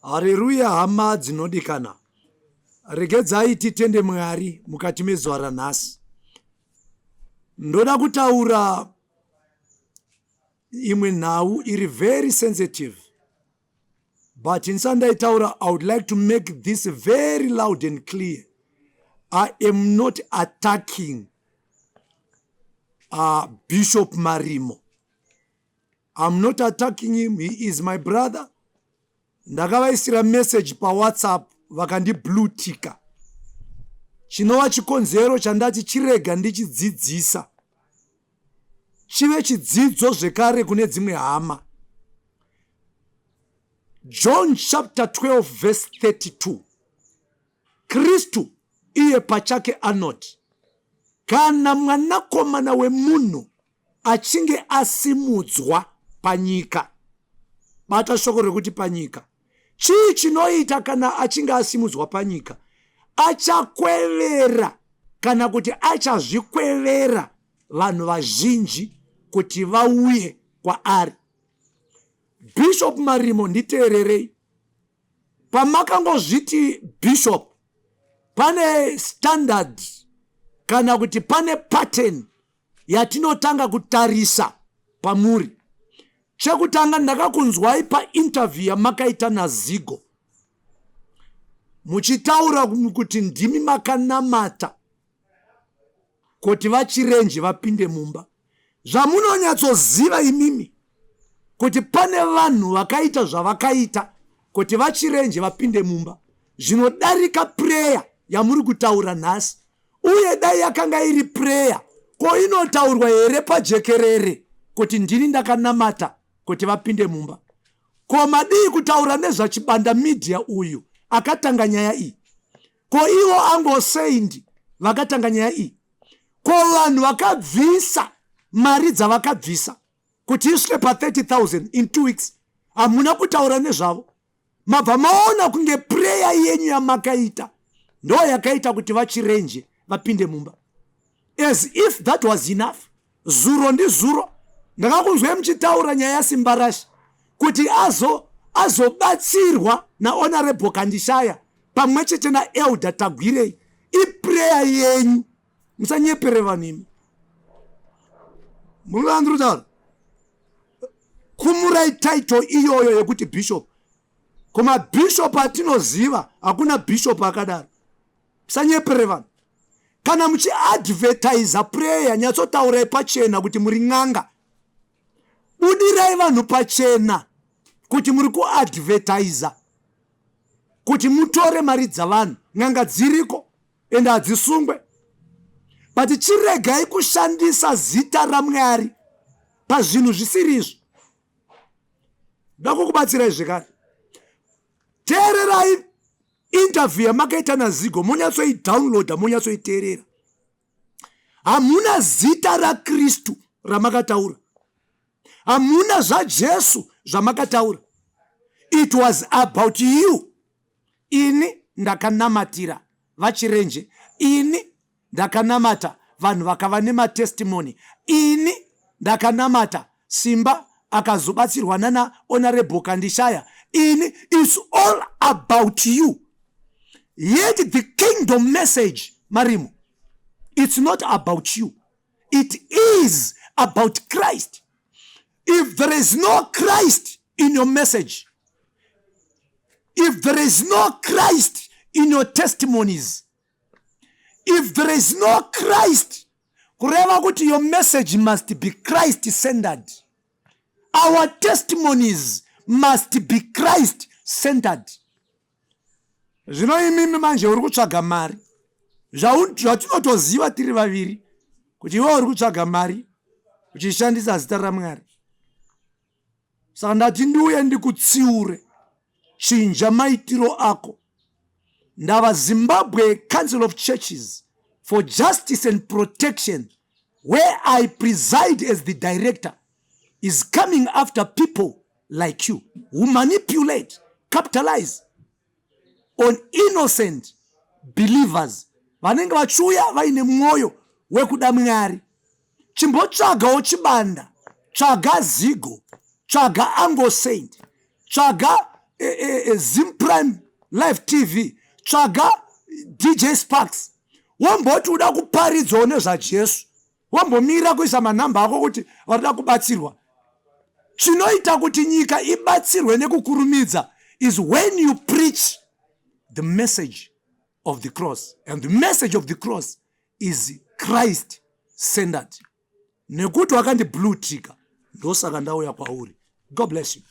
Haleluya, hama dzinodikana. Regedzai titende Mwari mukati mezuva ranhasi. Ndoda kutaura imwe nhau iri very sensitive. But insandaitaura, I would like to make this very loud and clear. I am not attacking Bishop Marimo. I'm not attacking him. He is my brother. Ndakavaisira message pa WhatsApp vakandi blue ticker. Chinova chikonzero chandati chirega ndichidzidzisa. Chive chidzidzo zvekare kune dzimwe hama. John chapter 12 verse 32. Kristu iye pachake anoti, kana mwanakomana wemunhu achinge asimudzwa panyika. Bata shoko rekuti panyika. Chii chinoita kana achinge asimudzwa panyika? Achakwevera kana kuti achazvikwevera vanhu vazhinji kuti vauye kwaari. Bishop Marimo, nditeererei. Pamakangozviti bishop, pane standard kana kuti pane pattern yatinotanga kutarisa pamuri. Chekutanga, ndakakunzwai pa interview yamakaita naZigo muchitaura kuti ndimi makanamata kuti vachirenje vapinde mumba. Zvamunonyatsoziva imimi kuti pane vanhu vakaita zvavakaita kuti vachirenje vapinde mumba zvinodarika prayer yamuri kutaura nhasi. Uye dai yakanga iri prayer, ko inotaurwa here pajekerere kuti ndini ndakanamata kuti vapinde mumba? Ko madii kutaura nezvachibanda media uyu akatanga nyaya iyi? Ko ivo angoseindi vakatanga nyaya iyi? Ko vanhu vakabvisa mari dzavakabvisa kuti isvike pa 30,000 in 2 weeks hamuna kutaura nezvavo? Mabva maona kunge prayer yenyu yamakaita ndo yakaita kuti vachirenje vapinde mumba. As if that was enough. Zuro ndi zuro ndakakunzwai muchitaura nyaya yasimba rashi kuti azobatsirwa na honorable Kandishaya pamwe chete na Elder Tagwirei. Iprayer yenyu, musanyepere vanimi. Mulandrutaura kumurai title iyoyo yekuti bishop. Kuma bishop atinoziva hakuna bishop akadaro. Musanyepere vanhu. Kana muchi advertise prayer, nyatsotaurai pachena kuti muri ng'anga. Budirai vanhu pachena kuti muri kuadvertise, kuti mutore mari dzavanhu. Ng'anga dziriko ende hadzisungwe. But chiregai kushandisa zita raMwari pazvinhu zvisirizvo. Ndakukubatsirai zvekare. Teererai interview yamakaita naZigo, munyatsoi downloada, munyatsoiteerera. Hamuna zita raKristu ramakataura. Hamuna zvaJesu zvamakataura. It was about you. Ini ndakanamatira vachirenje. Ini ndakanamata vanhu vakava nematestimony. Ini ndakanamata Simba akazobatsirwa nana honorable Kandishaya. Ini, it's all about you. Yet the kingdom message, Marimo, it's not about you. It is about Christ. If there is no Christ in your message, if there is no Christ in your testimonies, if there is no Christ, kureva kuti your message must be Christ-centered. Our testimonies must be Christ-centered. Zvinoimimi manje uri kutsvaga mari. Zvatinotoziva tiri vaviri kuti iwe uri kutsvaga mari uchishandisa zita raMwari. Saka ndati ndiuye ndikutsiure, chinja maitiro ako. Ndava Zimbabwe Council of Churches for Justice and Protection, where I preside as the director, is coming after people like you who manipulate, capitalize on innocent believers. Vanenge vachuya vaine mwoyo wekuda Mwari. Chimbotsvagawo chibanda, tsvaga Zigo, tsvaga Ango Saint, tsvaga Zim Prime Live TV, tsvaga DJ Sparks, wamboti uda kuparidzawo nezvajesu, wambomira kuisa manhamba ako kuti varida kubatsirwa. Chinoita kuti nyika ibatsirwe nekukurumidza is when you preach the message of the cross, and the message of the cross is Christ centered. Nekuti wakandi blue ticker, ndosaka ndauya kwauri. God bless you.